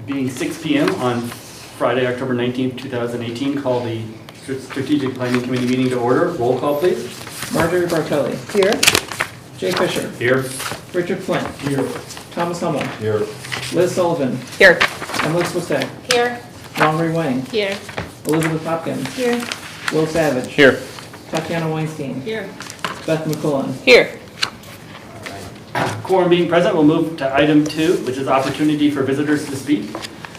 Being 6 p.m. on Friday, October 19th, 2018, call the Strategic Planning Committee meeting to order. Roll call, please. Marjorie Bartelli. Here. Jay Fisher. Here. Richard Flynn. Here. Thomas Hummel. Here. Liz Sullivan. Here. Emily Swistay. Here. Long Wang. Here. Elizabeth Hopkins. Here. Will Savage. Here. Tatiana Weinstein. Here. Beth McCullen. Here. Quorum being present, we'll move to item 2, which is opportunity for visitors to speak.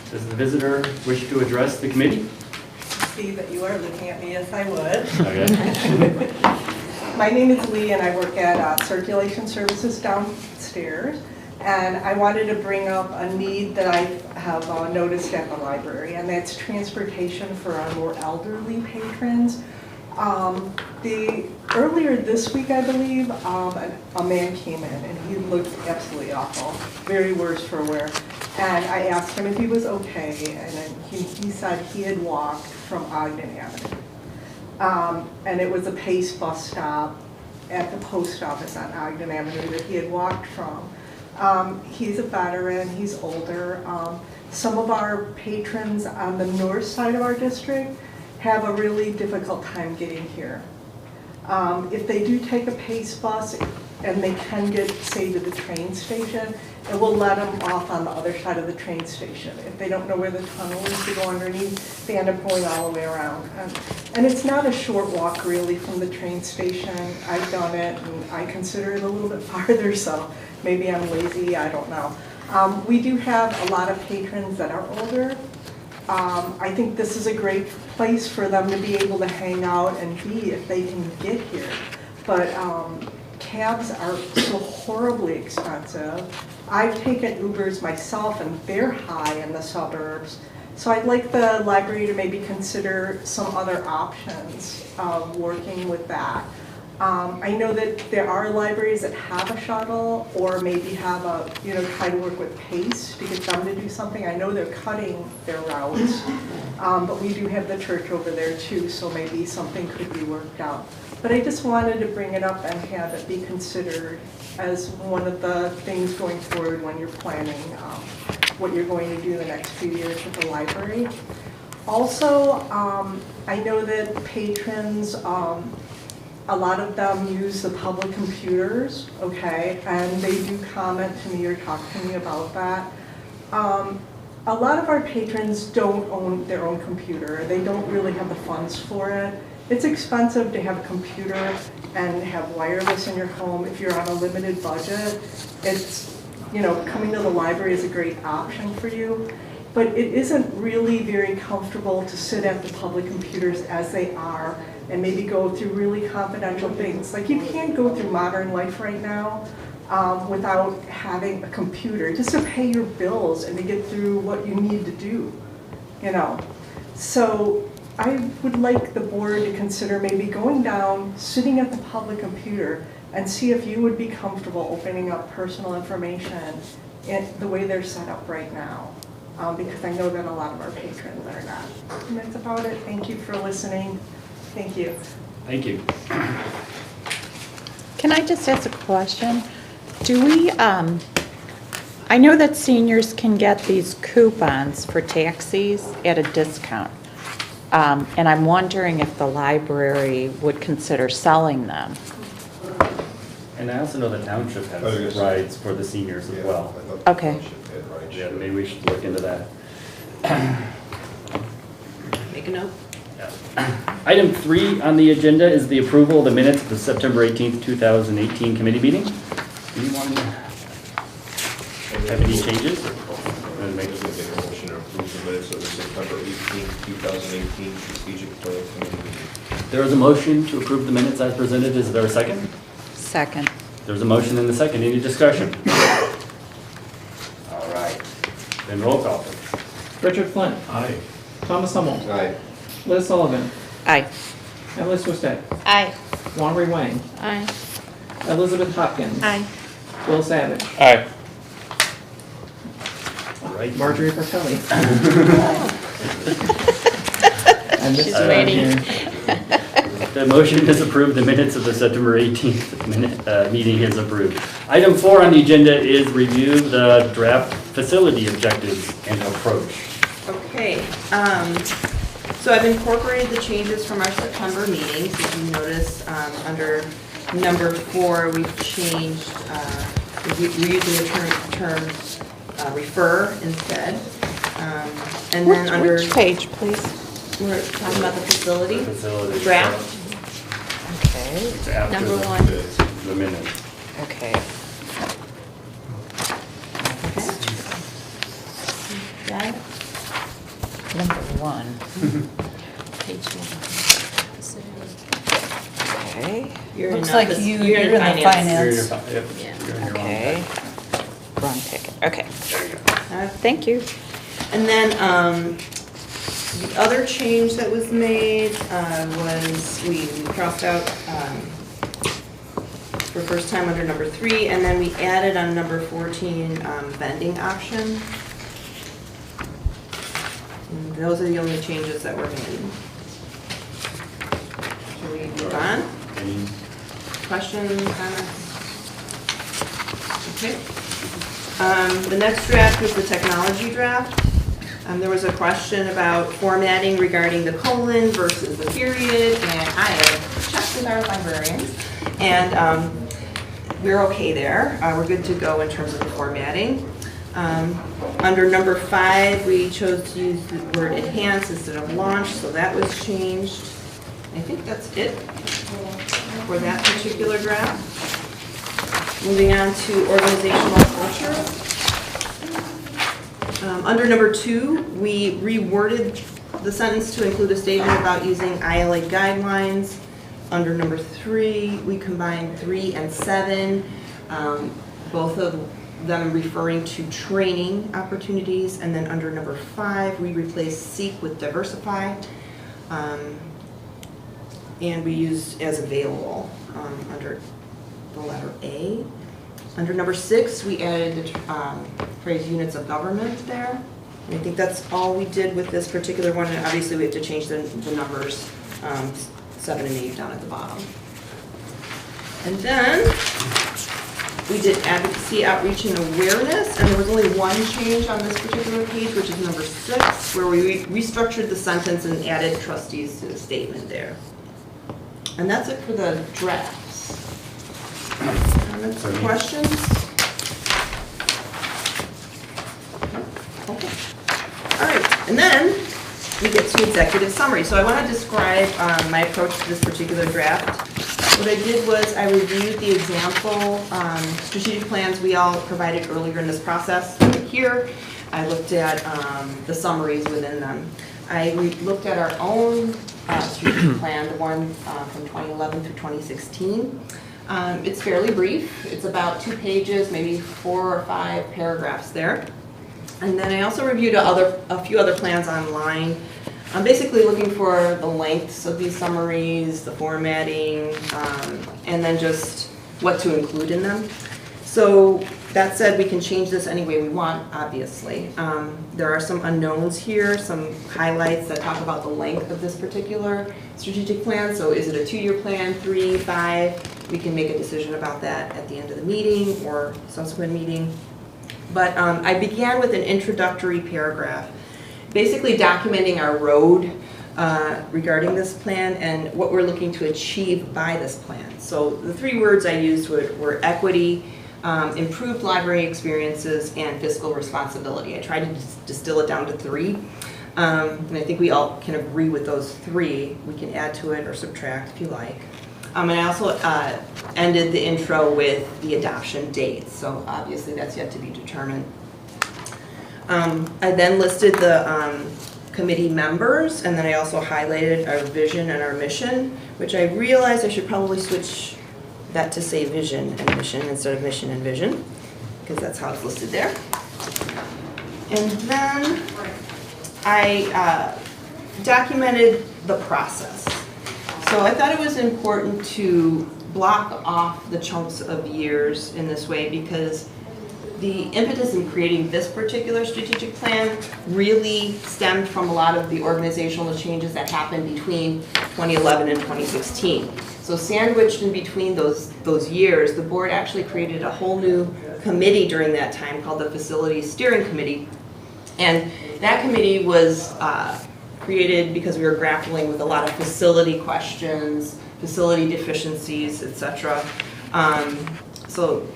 Does the visitor wish to address the committee? See that you are looking at me, yes I would. Okay. My name is Lee and I work at Circulation Services downstairs. And I wanted to bring up a need that I have noticed at the library, and that's transportation for our more elderly patrons. Earlier this week, I believe, a man came in and he looked absolutely awful, very worse for wear. And I asked him if he was okay, and then he said he had walked from Ogden Avenue. And it was a Pace bus stop at the post office on Ogden Avenue that he had walked from. He's a veteran, he's older. Some of our patrons on the north side of our district have a really difficult time getting here. If they do take a Pace bus and they can get, say, to the train station, it will let them off on the other side of the train station. If they don't know where the tunnel is to go underneath, they end up going all the way around. And it's not a short walk really from the train station. I've done it and I consider it a little bit farther, so maybe I'm lazy, I don't know. We do have a lot of patrons that are older. I think this is a great place for them to be able to hang out and be if they can get here. But cabs are so horribly expensive. I've taken Ubers myself and they're high in the suburbs. So I'd like the library to maybe consider some other options of working with that. I know that there are libraries that have a shuttle or maybe have a, try to work with Pace to get them to do something. I know they're cutting their routes, but we do have the church over there too, so maybe something could be worked out. But I just wanted to bring it up and have it be considered as one of the things going forward when you're planning what you're going to do the next few years with the library. Also, I know that patrons, a lot of them use the public computers, okay, and they do comment to me or talk to me about that. A lot of our patrons don't own their own computer. They don't really have the funds for it. It's expensive to have a computer and have wireless in your home if you're on a limited budget. It's, coming to the library is a great option for you, but it isn't really very comfortable to sit at the public computers as they are and maybe go through really confidential things. Like you can't go through modern life right now without having a computer, just to pay your bills and to get through what you need to do, So I would like the board to consider maybe going down, sitting at the public computer, and see if you would be comfortable opening up personal information in the way they're set up right now. Because I know that a lot of our patrons are not. And that's about it. Thank you for listening. Thank you. Thank you. Can I just ask a question? Do we, I know that seniors can get these coupons for taxis at a discount. And I'm wondering if the library would consider selling them. And I also know the township has rides for the seniors as well. Okay. Yeah, maybe we should look into that. Make a note. Item 3 on the agenda is the approval of the minutes of the September 18th, 2018 committee meeting. Anyone have any changes? Make a motion to approve the minutes of the September 18th, 2018 Strategic Planning Committee meeting. There is a motion to approve the minutes as presented. Is there a second? Second. There's a motion and a second. Any discussion? All right. Then roll call, please. Richard Flynn. Aye. Thomas Hummel. Aye. Liz Sullivan. Aye. Emily Swistay. Aye. Long Wang. Aye. Elizabeth Hopkins. Aye. Will Savage. Aye. Right. Marjorie Bartelli. I missed She's it on waiting. here. the motion is approved. The minutes of the September 18th meeting is approved. Item 4 on the agenda is review the draft facility objectives and approach. Okay, so I've incorporated the changes from our September meetings. If you notice, under number 4, we've changed, we're using the term refer instead. And then under, Which page, please? we're talking about the facility. Facility. Draft. Okay, It's after Number the- 1. The minutes. okay. Got it? Number 1. Page 1. Okay, You're Looks in, like this- you're you're in the You're in your, finance. yep, you're in your wrong okay. packet. Wrong ticket, okay. There you go. Thank you. And then, the other change that was made, was we crossed out, for first time under number 3, and then we added on number 14, vending option. And those are the only changes that were made. Shall we move on? Any Questions, comments? Okay. The next draft is the technology draft. There was a question about formatting regarding the colon versus the period, and I have checked with our librarians, and we're okay there. We're good to go in terms of the formatting. Under number 5, we chose to use the word enhance instead of launch, so that was changed. I think that's it for that particular draft. Moving on to organizational culture. Under number 2, we reworded the sentence to include a statement about using ILA guidelines. Under number 3, we combined 3 and 7, both of them referring to training opportunities. And then under number 5, we replaced seek with diversify. And we used as available under the letter A. Under number 6, we added the phrase units of government there. And I think that's all we did with this particular one. And obviously, we have to change the numbers 7 and 8 down at the bottom. And then we did advocacy, outreach, and awareness. And there was only one change on this particular page, which is number 6, where we restructured the sentence and added trustees to the statement there. And that's it for the drafts. Comments or questions? Okay. All right, and then we get to executive summary. So I want to describe my approach to this particular draft. What I did was I reviewed the example strategic plans we all provided earlier in this process here. I looked at the summaries within them. I looked at our own strategic plan, the one from 2011 through 2016. It's fairly brief. It's about 2 pages, maybe 4 or 5 paragraphs there. And then I also reviewed a few other plans online. I'm basically looking for the lengths of these summaries, the formatting, and then just what to include in them. So that said, we can change this any way we want, obviously. There are some unknowns here, some highlights that talk about the length of this particular strategic plan. So is it a 2-year plan, 3, 5? We can make a decision about that at the end of the meeting or subsequent meeting. But I began with an introductory paragraph, basically documenting our road regarding this plan and what we're looking to achieve by this plan. So the 3 words I used were equity, improved library experiences, and fiscal responsibility. I tried to distill it down to 3. And I think we all can agree with those 3. We can add to it or subtract if you like. And I also ended the intro with the adoption date, so obviously that's yet to be determined. I then listed the committee members, and then I also highlighted our vision and our mission, which I realized I should probably switch that to say vision and mission instead of mission and vision, because that's how it's listed there. And then I documented the process. So I thought it was important to block off the chunks of years in this way because the impetus in creating this particular strategic plan really stemmed from a lot of the organizational changes that happened between 2011 and 2016. So sandwiched in between those years, the board actually created a whole new committee during that time called the Facility Steering Committee. And that committee was created because we were grappling with a lot of facility questions, facility deficiencies, etc. So,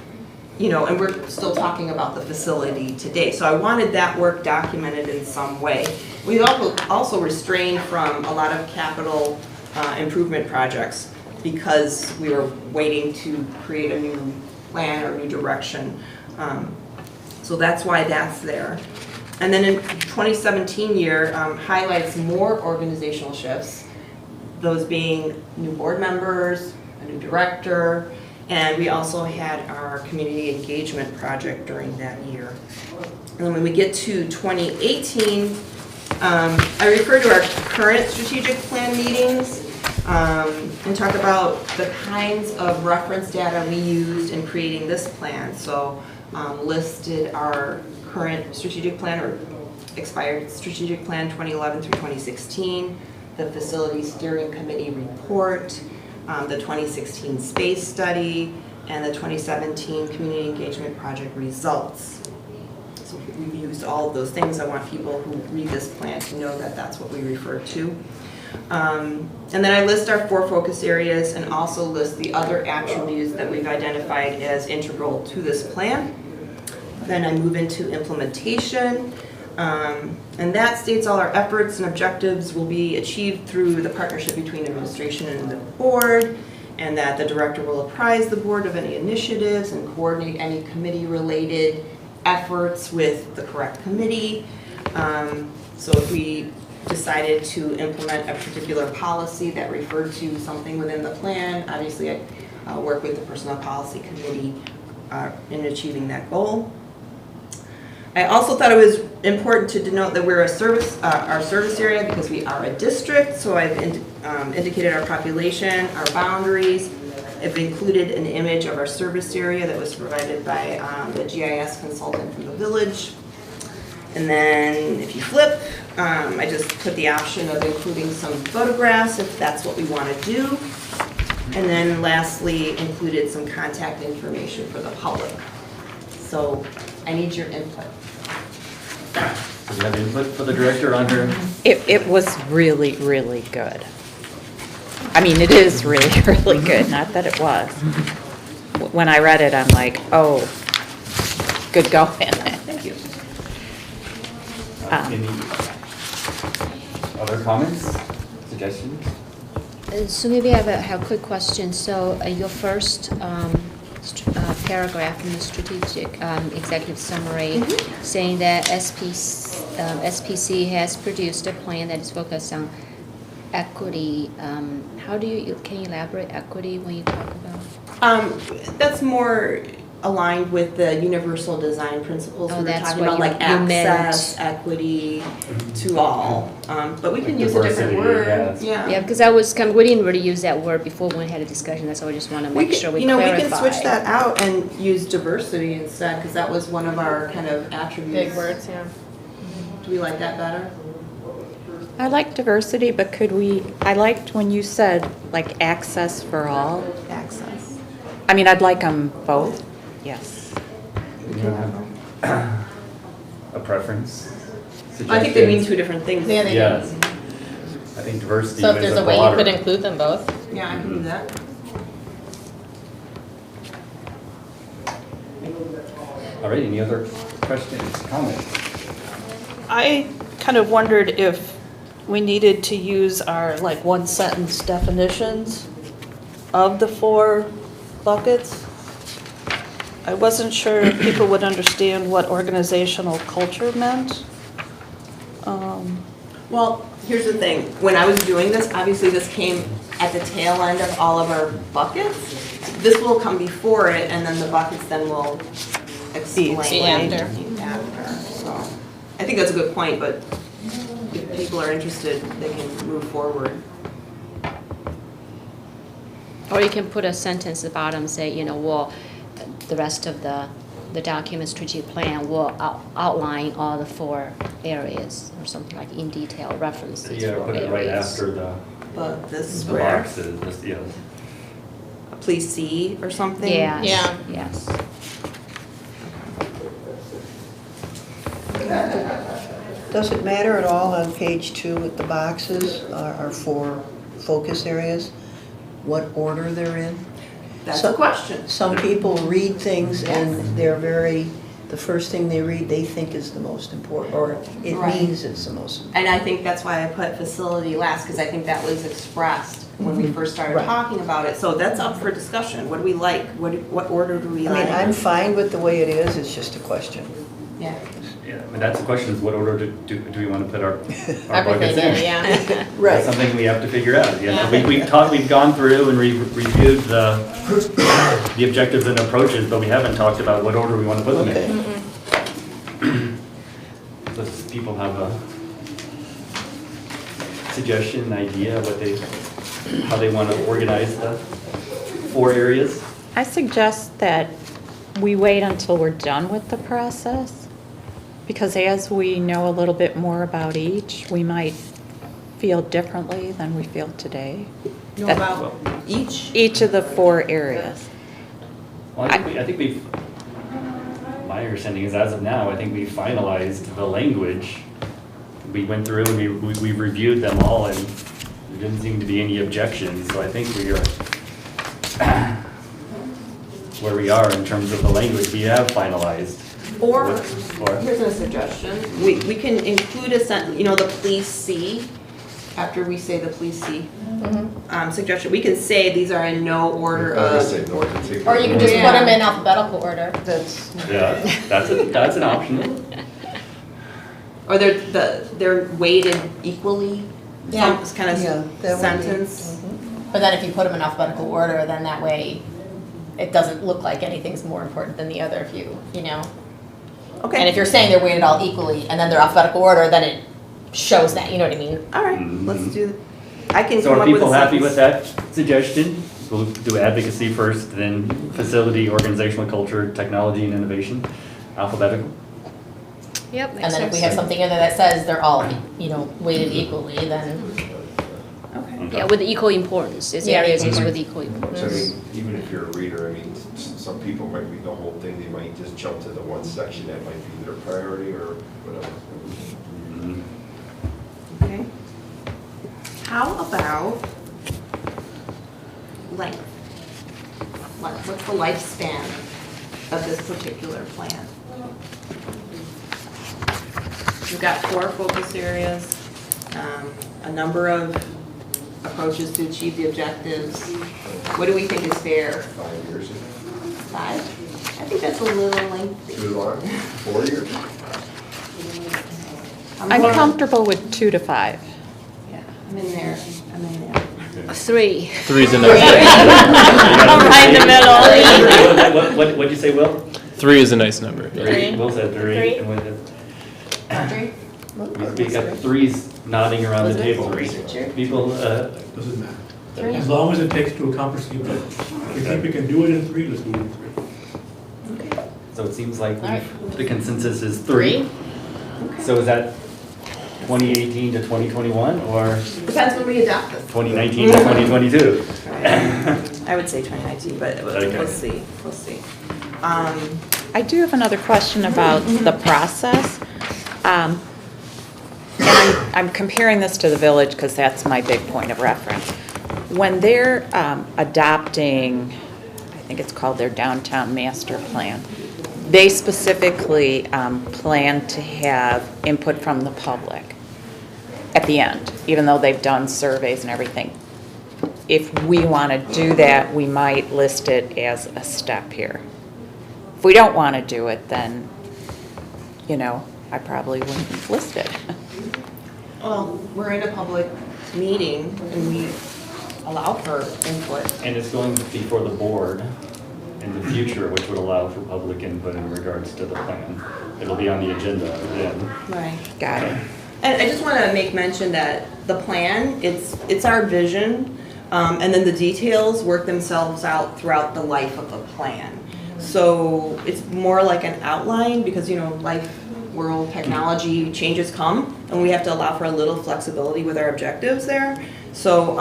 you know, and we're still talking about the facility today. So I wanted that work documented in some way. We've also restrained from a lot of capital improvement projects because we were waiting to create a new plan or new direction. So that's why that's there. And then in 2017 year highlights more organizational shifts, those being new board members, a new director, and we also had our community engagement project during that year. And then when we get to 2018, I refer to our current strategic plan meetings and talk about the kinds of reference data we used in creating this plan. So listed our current strategic plan or expired strategic plan 2011 through 2016, the facility steering committee report, the 2016 space study, and the 2017 community engagement project results. So we've used all of those things. I want people who read this plan to know that that's what we refer to. And then I list our 4 focus areas and also list the other attributes that we've identified as integral to this plan. Then I move into implementation. And that states all our efforts and objectives will be achieved through the partnership between administration and the board, and that the director will apprise the board of any initiatives and coordinate any committee-related efforts with the correct committee. So if we decided to implement a particular policy that referred to something within the plan, obviously I work with the Personnel Policy Committee in achieving that goal. I also thought it was important to denote that we're our service area because we are a district, so I've indicated our population, our boundaries. I've included an image of our service area that was provided by the GIS consultant from the village. And then if you flip, I just put the option of including some photographs if that's what we want to do. And then lastly, included some contact information for the public. So I need your input. Do you have input for the director on her? It was really, really good. I mean, it is really, really good, not that it was. When I read it, I'm like, oh, good going. Thank you. Any other comments, suggestions? So maybe I have a quick question. So your first paragraph in the strategic executive summary saying that SPC has produced a plan that is focused on equity. How do you, can you elaborate equity when you talk about? That's more aligned with the universal design principles. Oh, We were that's talking what about like you meant. access, equity to all. But we can use a different Diversity, word. Yeah, because we didn't really use that word before when we had a discussion. That's why I just want to make sure we clarify. We can switch that out and use diversity instead, because that was one of our kind of attributes. Big words, yeah. Do we like that better? I like diversity, but I liked when you said like access for all. Access. I mean, I'd like them both, yes. You have a preference? I think they mean Suggestions? two different things. Yeah, they Yes. I think diversity So if is there's a a way you broader. could include them both? Yeah, I can do that. All right, any other questions, comments? I kind of wondered if we needed to use our like one sentence definitions of the 4 buckets. I wasn't sure if people would understand what organizational culture meant. Well, here's the thing. When I was doing this, obviously this came at the tail end of all of our buckets. This will come before it, and then the buckets then will explain After. after. So I think that's a good point, but if people are interested, they can move forward. Or you can put a sentence at the bottom, say, well, the rest of the the document strategic plan will outline all the 4 areas or something like in detail references. Yeah, for put it right areas. after the This is the where, boxes, this, yeah. please see or something? Yes, Yeah. yes. Does it matter at all on page 2 with the boxes, our 4 focus areas, what order they're in? That's So- the question. Some people read things and they're the first thing they read, they think is the most important, or it Right. means it's the most important. And I think that's why I put facility last, because I think that was expressed when we first started Right. talking about it. So that's up for discussion. What do we like? What order do we I like? mean, I'm fine with the way it is, it's just a question. Yeah. Yeah, and that's the question, is what order do we want to put our buckets Everything in? in, yeah. That's something we have to figure out. You know, we've gone through and reviewed the objectives and approaches, but we haven't talked about what order we want to put them Okay. in. Does people have a suggestion, idea, how they want to organize the 4 areas? I suggest that we wait until we're done with the process, because as we know a little bit more about each, we might feel differently than we feel today. Know about each? Each of the 4 areas. Well, I think we've, my understanding is as of now, I think we finalized the language. We went through and we reviewed them all, and there didn't seem to be any objections, so I think we are where we are in terms of the language we have finalized. Or, Or- here's a suggestion, we can include a sentence, the please see, after we say the please see. Suggestion, we can say these are in no order I was of. gonna say, no, to take Or you can just Yeah. put them in alphabetical order. That's, Yeah, that's an option. Or they're weighted equally? Yeah. Some kind of yeah, that would be. sentence? But then if you put them in alphabetical order, then that way it doesn't look like anything's more important than the other if you know. And if Okay, you're saying they're weighted all equally and then they're alphabetical order, then it shows that, you know what I mean? all right, let's do, I can So come are up with a people happy with sentence. that suggestion? We'll do advocacy first, then facility, organizational culture, technology and innovation, alphabetical. Yep, And makes then if we sense. have something in there that says they're all, weighted equally, then, Okay. Yeah, with equal importance, it's Yeah, areas equal with equal importance. So I mean, even if you're a reader, I mean, some people might read the whole thing, they might just jump to the one section that might be their priority or whatever. Mhm. Okay. How about length? What's the lifespan of this particular plan? We've got 4 focus areas, a number of approaches to achieve the objectives. What do we think is fair? 5 years, 5? I think that's a little lengthy. too long, 4 years? I'm comfortable with 2 to 5. Yeah, I'm in there. 3. 3's a nice. Right in the middle. What'd you say, Will? 3 is a nice number. Yeah. 3. Will said 3. Three. And with it- Three? we got 3s nodding around the table. Sure. People, Doesn't matter. As long as it takes to accomplish the objective. If we think we can do it in 3, let's do it in 3. so it seems like All right. the consensus is 3. So is that 2018 to 2021 or Depends when we adopt this. 2019 to 2022? I would say 2019, but Okay. we'll see, we'll see. I do have another question about the process. And I'm comparing this to the village because that's my big point of reference. When they're adopting, I think it's called their downtown master plan, they specifically plan to have input from the public at the end, even though they've done surveys and everything. If we want to do that, we might list it as a step here. If we don't want to do it, then, I probably wouldn't list it. Well, we're in a public meeting and we allow for input. And it's going before the board in the future, which would allow for public input in regards to the plan. It'll be on the agenda then. Right. Got it. And I just want to make mention that the plan, it's our vision, and then the details work themselves out throughout the life of the plan. So it's more like an outline because, you know, life, world, technology, changes come, and we have to allow for a little flexibility with our objectives there. So,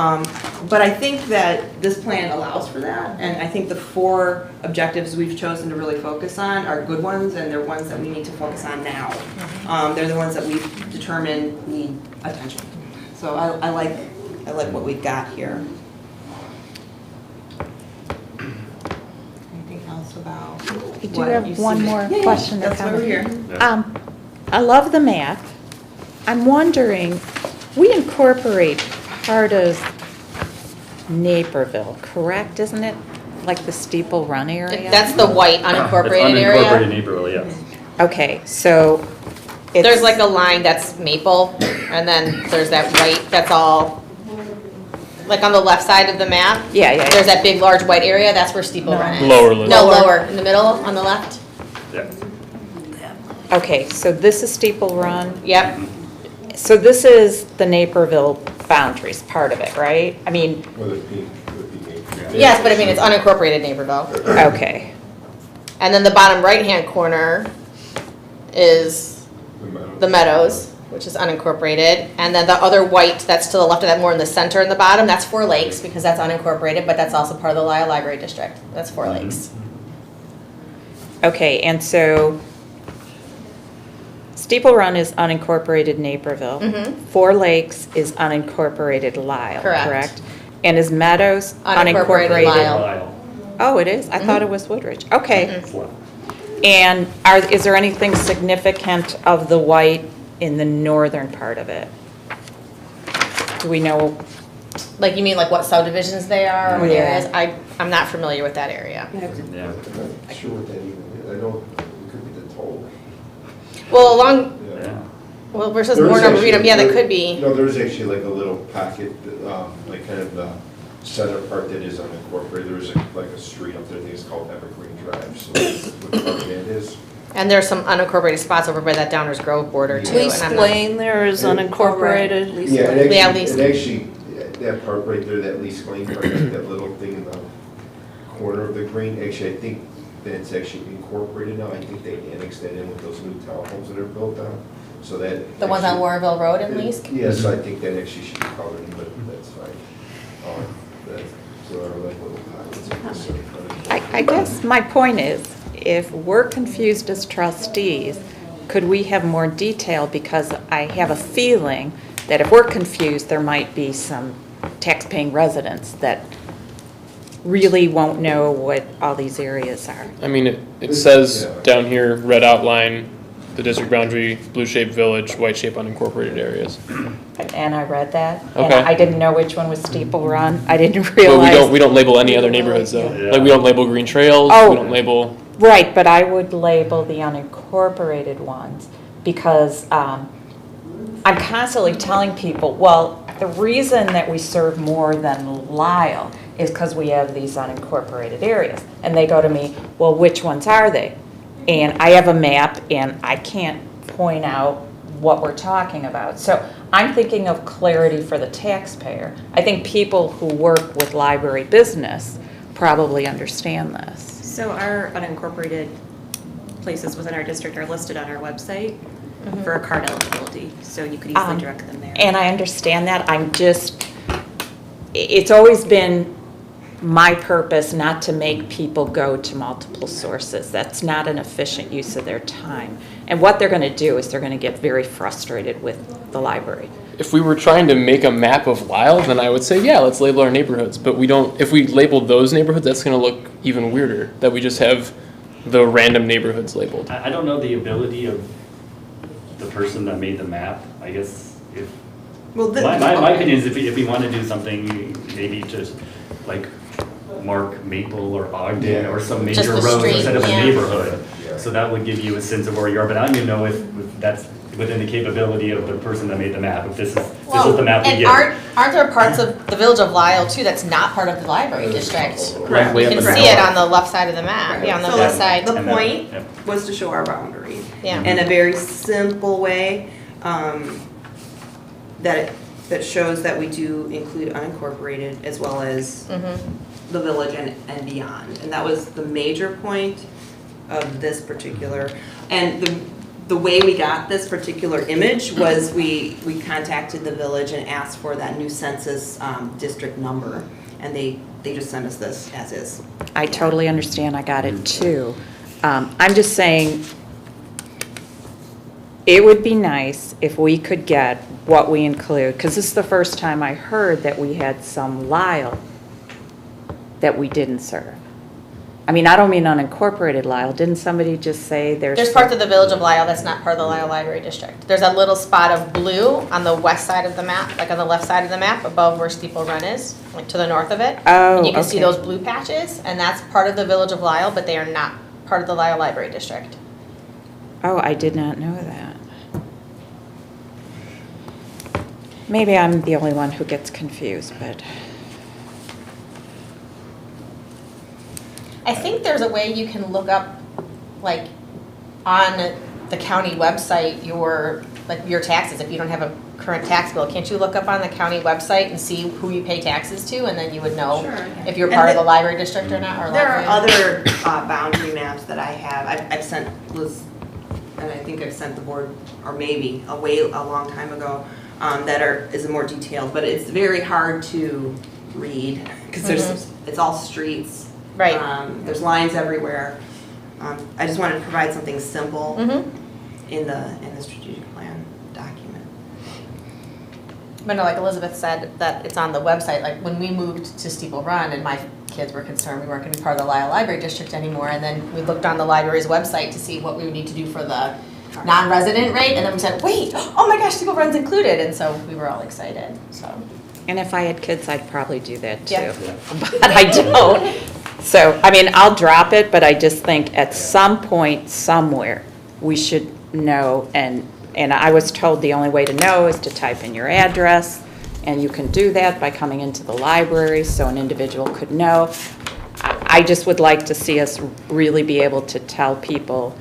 but I think that this plan allows for that, and I think the 4 objectives we've chosen to really focus on are good ones, and they're ones that we need to focus on now. They're the ones that we've determined need attention. So I like what we've got here. Anything else about I do what have you one see? more Yeah, question to that's why come. we're here. I love the map. I'm wondering, we incorporate part of Naperville, correct? Isn't it like the Steeple Run area? That's the white unincorporated It's area. unincorporated neighborhood, yes. Okay, so it's. There's like a line that's Maple, and then there's that white, that's all, like on the left side of the map. Yeah, yeah, yeah. There's that big, large white area, that's where Steeple Run is. Lower, Liz. No, lower, in the middle, on the left. Yeah. Okay, so this is Steeple Run. Yep. So this is the Naperville boundaries, part of it, right? I mean, With a P. Yes, but I mean, it's unincorporated Naperville. okay. And then the bottom right-hand corner is the Meadows, which is unincorporated. And then the other white that's to the left of that, more in the center in the bottom, that's Four Lakes, because that's unincorporated, but that's also part of the Lisle Library District. That's Four Lakes. Okay, and so Steeple Run is unincorporated Naperville. Mhm. Four Lakes is unincorporated Lisle, Correct. correct? And is Meadows Unincorporated unincorporated? Lisle. Lyle. Oh, it is? I thought it was Woodridge. Okay. It's Lyle. And is there anything significant of the white in the northern part of it? Do we know? Like, you mean like what subdivisions they are or what Yeah. areas? I'm not familiar with that area. Yeah. I'm not sure what that even is. I know it could be the toll. Well, along, Yeah. well, versus There is Warren Arboretum, actually- yeah, that there- could be. No, there's actually like a little pocket, like kind of the center part that is unincorporated. There's like a street up there, I think it's called Evergreen Drive, so that's what part of it is. And there's some unincorporated spots over by that Downers Grove border too. Lease and I'm not- Lane there is unincorporated. Yeah, and Yeah, actually, Lease. and actually, that part right there, that Lease Lane part, that little thing in the corner of the green, actually, I think that's actually incorporated now. I think they annexed that in with those new townhomes that are built on, so that. The ones on actually- Warrenville Road in Leesk? Yes, I think that actually should be covered, but that's fine. So there are like little pockets of this sort of. I guess my point is, if we're confused as trustees, could we have more detail? Because I have a feeling that if we're confused, there might be some tax-paying residents that really won't know what all these areas are. I mean, it says down here, red outline, the district boundary, blue shaped village, white shape unincorporated areas. And I read that. And Okay. I didn't know which one was Steeple Run. I didn't But realize. we don't label any other neighborhoods though. Yeah. Like we don't label green trails, Oh. we don't label, Right, but I would label the unincorporated ones because I'm constantly telling people, well, the reason that we serve more than Lisle is because we have these unincorporated areas. And they go to me, well, which ones are they? And I have a map and I can't point out what we're talking about. So I'm thinking of clarity for the taxpayer. I think people who work with library business probably understand this. So our unincorporated places within our district are listed on our website for card eligibility, so you could easily direct them there. And I understand that, it's always been my purpose not to make people go to multiple sources. That's not an efficient use of their time. And what they're gonna do is they're gonna get very frustrated with the library. if we were trying to make a map of Lisle, then I would say, yeah, let's label our neighborhoods. But we don't, if we label those neighborhoods, that's gonna look even weirder, that we just have the random neighborhoods labeled. I don't know the ability of the person that made the map, I guess, if, Well, my opinion is if we want to do something, maybe just like mark Maple or Ogden or some Just major the roads street, instead of a yeah. neighborhood. Yeah. So that would give you a sense of where you are, but I don't even know if that's within the capability of the person that made the map, if this is the map we and get. aren't there parts of the village of Lisle too that's not part of the library district? Correct. Way You up can in the see it north. on the left side of the map, yeah, on the So west side. The And then- point yep. was to show our boundaries. Yeah. In a very simple way, that shows that we do include unincorporated as well as Mhm. the village and beyond. And that was the major point. of this particular, and the way we got this particular image was we contacted the village and asked for that new census district number, and they just sent us this as is. I totally understand, I got it too. I'm just saying, it would be nice if we could get what we include, because this is the first time I heard that we had some Lisle that we didn't serve. I mean, I don't mean unincorporated Lisle. Didn't somebody just say there's? There's parts of the village of Lisle that's not part of the Lisle Library District. There's a little spot of blue on the west side of the map, like on the left side of the map, above where Steeple Run is, like to the north of it. Oh, and you can see okay. those blue patches, and that's part of the village of Lisle, but they are not part of the Lisle Library District. Oh, I did not know that. Maybe I'm the only one who gets confused, but. I think there's a way you can look up, like, on the county website, your taxes. If you don't have a current tax bill, can't you look up on the county website and see who you pay taxes to, and then you would know Sure. if you're part of the library district or not? Or There are library? other boundary maps that I have. I've sent Liz, and I think I've sent the board, or maybe a long time ago, is more detailed, but it's very hard to read because it's all streets. Right. There's lines everywhere. I just wanted to provide something simple in the strategic plan document. But no, like Elizabeth said, that it's on the website. Like when we moved to Steeple Run and my kids were concerned we weren't going to be part of the Lisle Library District anymore, and then we looked on the library's website to see what we would need to do for the non-resident rate, and then we said, wait, oh my gosh, Steeple Run's included, and so we were all excited. So. And if I had kids, I'd probably do that too. Yeah. But I don't. So, I mean, I'll drop it, but I just think at some point, somewhere, we should know, and I was told the only way to know is to type in your address, and you can do that by coming into the library so an individual could know. I just would like to see us really be able to tell people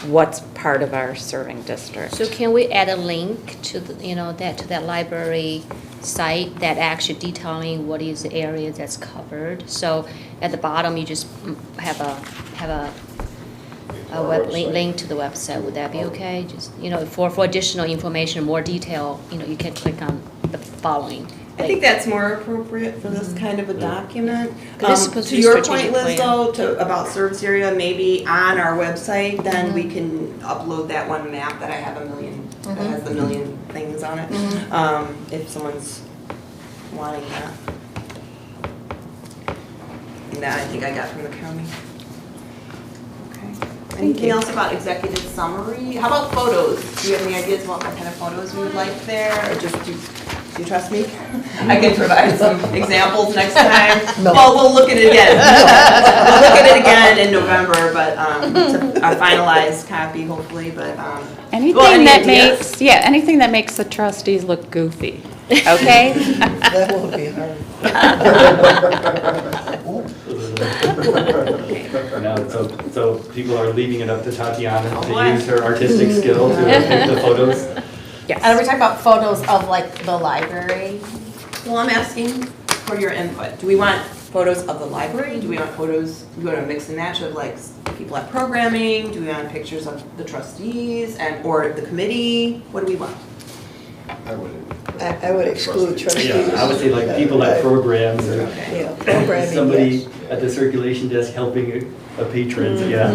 what's part of our serving district. So can we add a link to the, to that library site that actually detailing what is the area that's covered? So at the bottom, you just have a web link to the website. Would that be okay? Just for additional information, more detail, you can click on the following. I think that's more appropriate for this kind of a document. This is supposed to To be your strategic point, Liz, plan. though, about service area, maybe on our website, then we can upload that one map that I have that has the million things on it, if someone's wanting that. And that I think I got from the county. Okay. Anything else about executive summary? How about photos? Do you have any ideas about what kind of photos we would like there, or just do you trust me? I can provide some examples next time. No. Well, we'll look at it again. We'll look at it again in November, but a finalized copy, hopefully. But Anything ideas? anything that makes the trustees look goofy, okay? That won't be hard. Now, so people are leaving it up to Tatiana Oh, to boy. use her artistic skill to pick the photos. Yes. And we're talking about photos of like the library. Well, I'm asking for your input. Do we want photos of the library? Do we want photos, do we want to mix and match of like people at programming? Do we want pictures of the trustees or the committee? What do we want? I would exclude trustees. Yeah, I would say like people at programs or Okay. Yeah, programming, somebody yes. at the circulation desk helping a patron, yeah.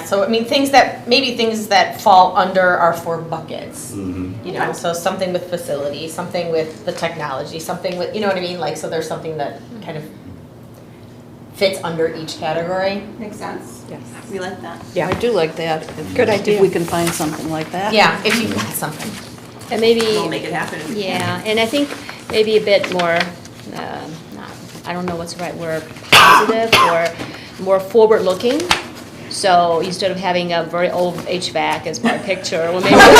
So I mean, things that fall under our 4 buckets. Mhm. So something with facility, something with the technology, something with, you know what I mean? Like, so there's something that kind of fits under each category. Makes sense? Yes. We like that? Yeah, I do like that. Good idea. If we can find something like that. Yeah, if you got something. And maybe, We'll make it happen. yeah, and I think maybe a bit more, I don't know what's the right word, positive or more forward-looking. So instead of having a very old HVAC as my picture, well, maybe. Let's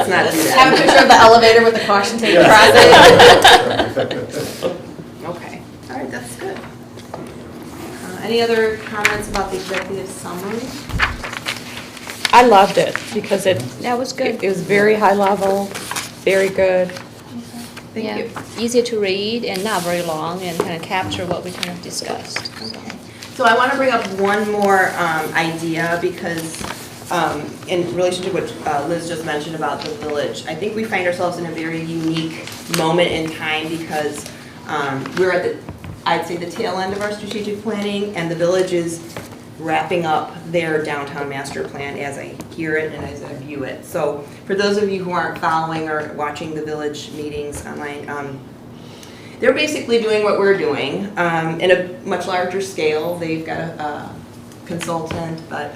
not do Have a that. picture of the elevator with the caution tape across it. Okay, all right, that's good. Any other comments about the executive summary? I loved it because That was good. it was very high level, very good. Thank Yeah, you. easier to read and not very long and kind of capture what we kind of discussed. So. So I want to bring up one more idea because in relation to what Liz just mentioned about the village, I think we find ourselves in a very unique moment in time because we're at the, I'd say, the tail end of our strategic planning, and the village is wrapping up their downtown master plan as I hear it and as I view it. So for those of you who aren't following or watching the village meetings online, they're basically doing what we're doing in a much larger scale. They've got a consultant, but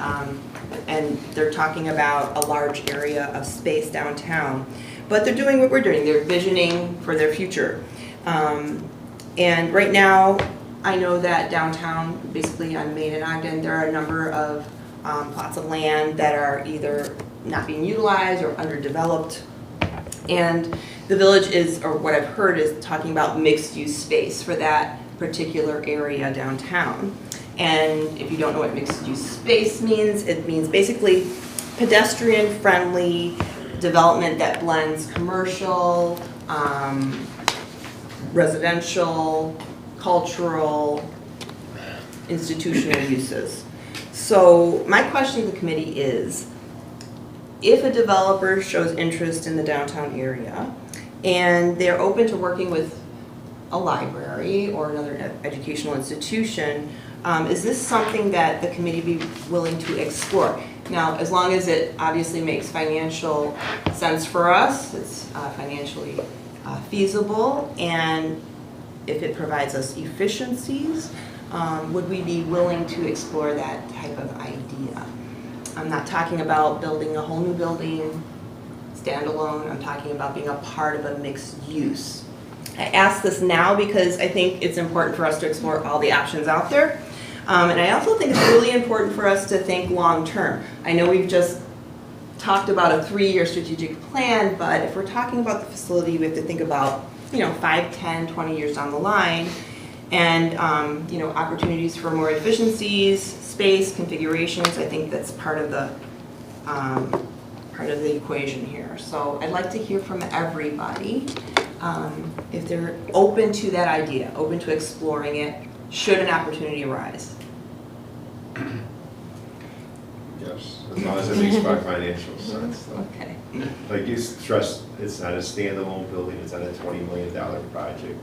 and they're talking about a large area of space downtown. But they're doing what we're doing. They're visioning for their future. And right now, I know that downtown, basically on Main and Ogden, there are a number of plots of land that are either not being utilized or underdeveloped. And the village is, or what I've heard is talking about mixed-use space for that particular area downtown. And if you don't know what mixed-use space means, it means basically pedestrian-friendly development that blends commercial, residential, cultural, institutional uses. So my question to the committee is, if a developer shows interest in the downtown area and they're open to working with a library or another educational institution, is this something that the committee be willing to explore? Now, as long as it obviously makes financial sense for us, it's financially feasible, and if it provides us efficiencies, would we be willing to explore that type of idea? I'm not talking about building a whole new building standalone. I'm talking about being a part of a mixed use. I ask this now because I think it's important for us to explore all the options out there. And I also think it's really important for us to think long term. I know we've just talked about a 3-year strategic plan, but if we're talking about the facility, we have to think about 5, 10, 20 years down the line, and opportunities for more efficiencies, space, configurations. I think that's part of the equation here. So I'd like to hear from everybody if they're open to that idea, open to exploring it, should an opportunity arise. Yes, as long as it makes financial sense. Though. Okay. Like you stressed, it's not a standalone building, it's not a $20 million project.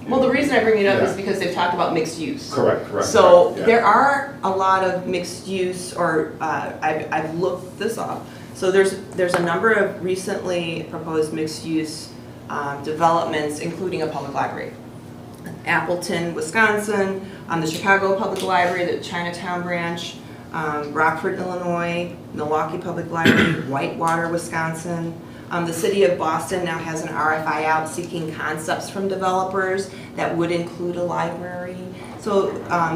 Well, the reason I bring it up Yeah. is because they've talked about mixed use. Correct. So yeah. there are a lot of mixed use, or I've looked this up. So there's a number of recently proposed mixed use developments, including a public library. Appleton, Wisconsin, the Chicago Public Library, the Chinatown branch, Rockford, Illinois, Milwaukee Public Library, Whitewater, Wisconsin. The city of Boston now has an RFI out seeking concepts from developers that would include a library. So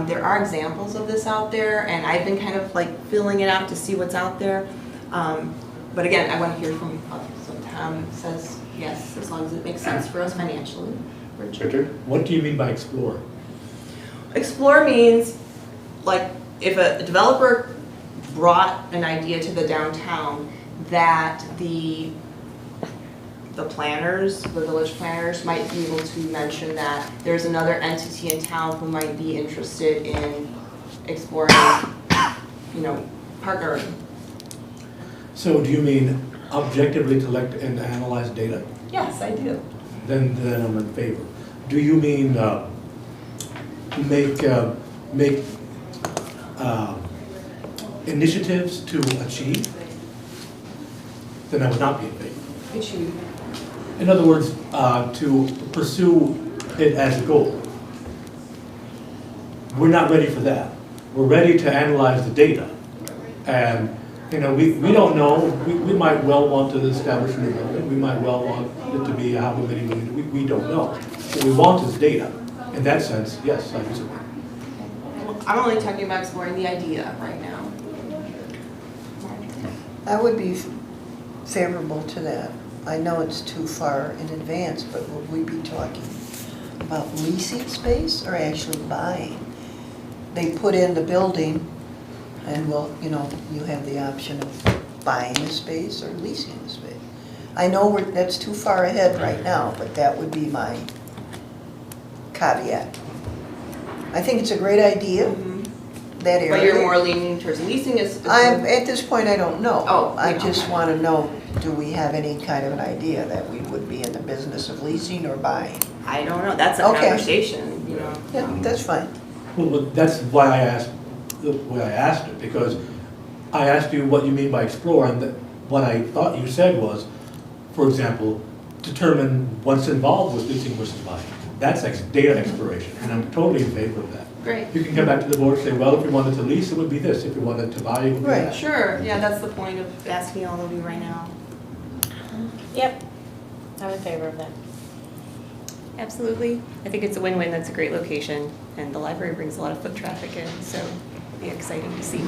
there are examples of this out there, and I've been kind of like filling it out to see what's out there. But again, I want to hear from others. So Tom says yes, as long as it makes sense for us financially. Richard? What do you mean by explore? Explore means, like, if a developer brought an idea to the downtown that the planners, the village planners, might be able to mention that there's another entity in town who might be interested in exploring, partnering. So do you mean objectively collect and analyze data? Yes, I do. Then I'm in favor. Do you mean make initiatives to achieve? Then I would not be in favor. Achieve. In other words, to pursue it as a goal. We're not ready for that. We're ready to analyze the data. And we don't know. We might well want to establish a new building. We might well want it to be how many million. We don't know. What we want is data. In that sense, yes, I disagree. I'm only talking about exploring the idea right now. I would be favorable to that. I know it's too far in advance, but would we be talking about leasing space or actually buying? They put in the building and you have the option of buying the space or leasing the space. I know that's too far ahead right now, but that would be my caveat. I think it's a great idea, that area. But you're more leaning towards leasing is? At this point, I don't know. Oh, I you just don't. want to know, do we have any kind of an idea that we would be in the business of leasing or buying? I don't know, that's a Okay. conversation, you know. Yeah, that's fine. Well, that's why I asked, the way I asked it, because I asked you what you mean by explore, and what I thought you said was, for example, determine what's involved with leasing versus buying. That's data exploration, and I'm totally in favor of that. Great. You can come back to the board and say, well, if we wanted to lease, it would be this, if we wanted to buy, it would be Right. that. Sure, yeah, that's the point of asking all of you right now. Yep, I'm in favor of that. Absolutely. I think it's a win-win. That's a great location, and the library brings a lot of foot traffic in, so it'll be exciting to see.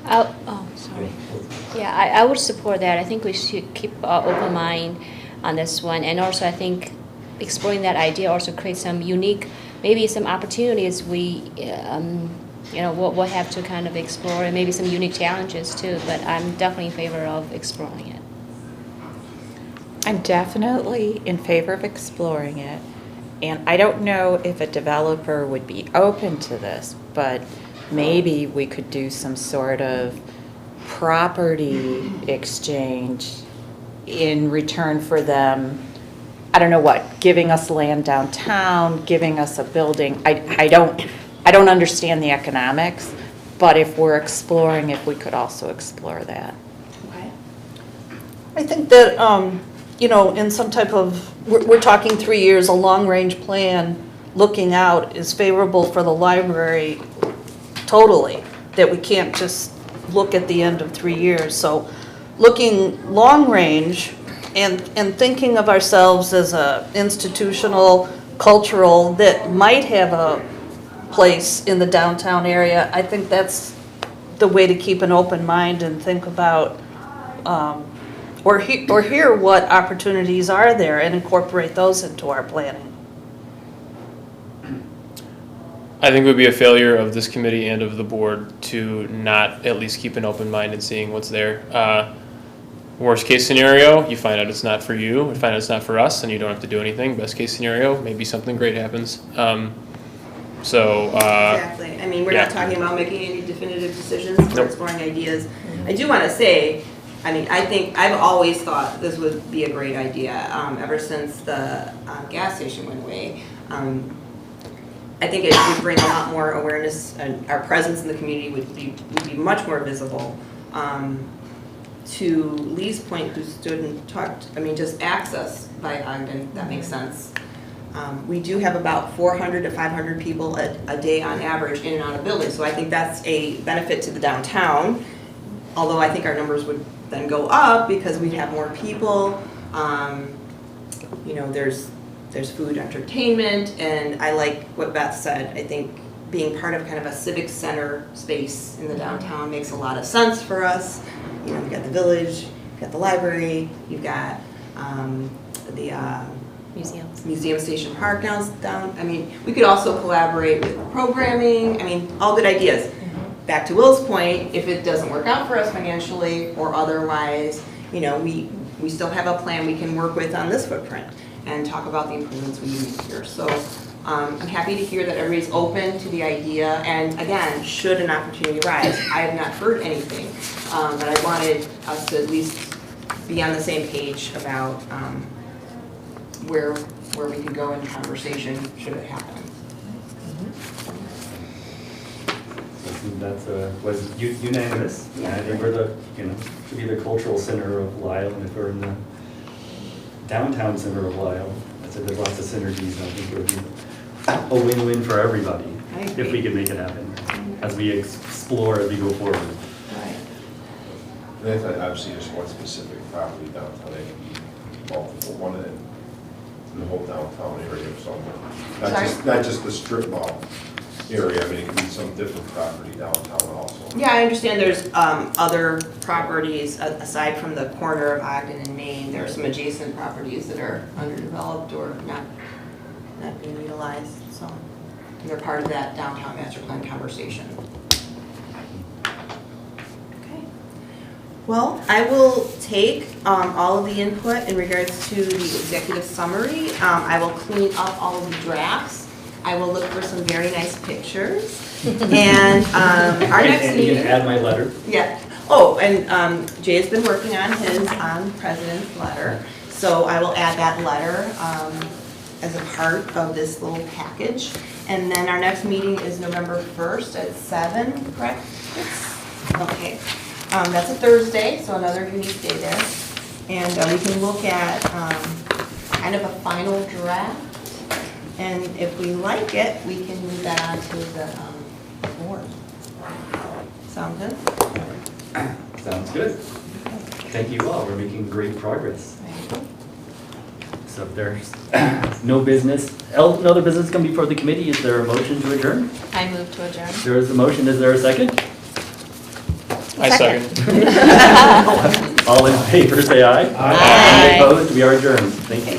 Oh, sorry. Yeah, I would support that. I think we should keep an open mind on this one. And also, I think exploring that idea also creates some unique, maybe some opportunities we'll have to kind of explore, and maybe some unique challenges too. But I'm definitely in favor of exploring it. I'm definitely in favor of exploring it. And I don't know if a developer would be open to this, but maybe we could do some sort of property exchange in return for them, I don't know what, giving us land downtown, giving us a building. I don't understand the economics, but if we're exploring, if we could also explore that. Okay. I think that, in some type of, we're talking 3 years, a long-range plan, looking out is favorable for the library totally, that we can't just look at the end of 3 years. So looking long-range and thinking of ourselves as a institutional, cultural, that might have a place in the downtown area, I think that's the way to keep an open mind and think about, or hear what opportunities are there and incorporate those into our planning. I think it would be a failure of this committee and of the board to not at least keep an open mind and seeing what's there. Worst case scenario, you find out it's not for you, you find out it's not for us, and you don't have to do anything. Best case scenario, maybe something great happens. Exactly. I mean, we're not talking about making any definitive decisions, we're exploring ideas. I do want to say, I think, I've always thought this would be a great idea, ever since the gas station went away. I think it would bring a lot more awareness, and our presence in the community would be much more visible. To Lee's point, who stood and talked, just access by Ogden, that makes sense. We do have about 400 to 500 people a day on average in and out of buildings, so I think that's a benefit to the downtown, although I think our numbers would then go up because we'd have more people. There's food, entertainment, and I like what Beth said. I think being part of kind of a civic center space in the downtown makes a lot of sense for us. You've got the village, you've got the library, you've got the Museum Station Park down. We could also collaborate with programming. All good ideas. Back to Will's point, if it doesn't work out for us financially or otherwise, we still have a plan we can work with on this footprint and talk about the improvements we need here. So I'm happy to hear that everybody's open to the idea. And again, should an opportunity arise, I have not heard anything, but I wanted us to at least be on the same page about where we could go in conversation should it happen. That was unanimous. Yeah. I think we're should be the cultural center of Lisle, and if we're in the downtown center of Lisle, I said there's lots of synergies, and I think it would be a win-win for everybody if we can make it happen as we explore as we go forward. Right. And I thought obviously there's one specific property downtown, it could be multiple, one in the whole downtown area or somewhere. Not just the strip mall area, it could be some different property downtown also. Yeah, I understand there's other properties aside from the corner of Ogden and Main. There are some adjacent properties that are underdeveloped or not being utilized, so they're part of that downtown master plan conversation. Okay. Well, I will take all of the input in regards to the executive summary. I will clean up all of the drafts. I will look for some very nice pictures. And our next And you meeting. can add my letter. Yeah. Oh, and Jay has been working on his president's letter. So I will add that letter as a part of this little package. And then our next meeting is November 1st at 7, correct? Okay. That's a Thursday, so another unique day there. And we can look at kind of a final draft. And if we like it, we can move that on to the board. Sound good? Sounds good. Thank you all, we're making great progress. So if there's no other business coming before the committee, is there a motion to adjourn? I move to adjourn. There is a motion, is there a second? I second. All in favor, say aye. Aye. Any opposed, we are adjourned. Thank you.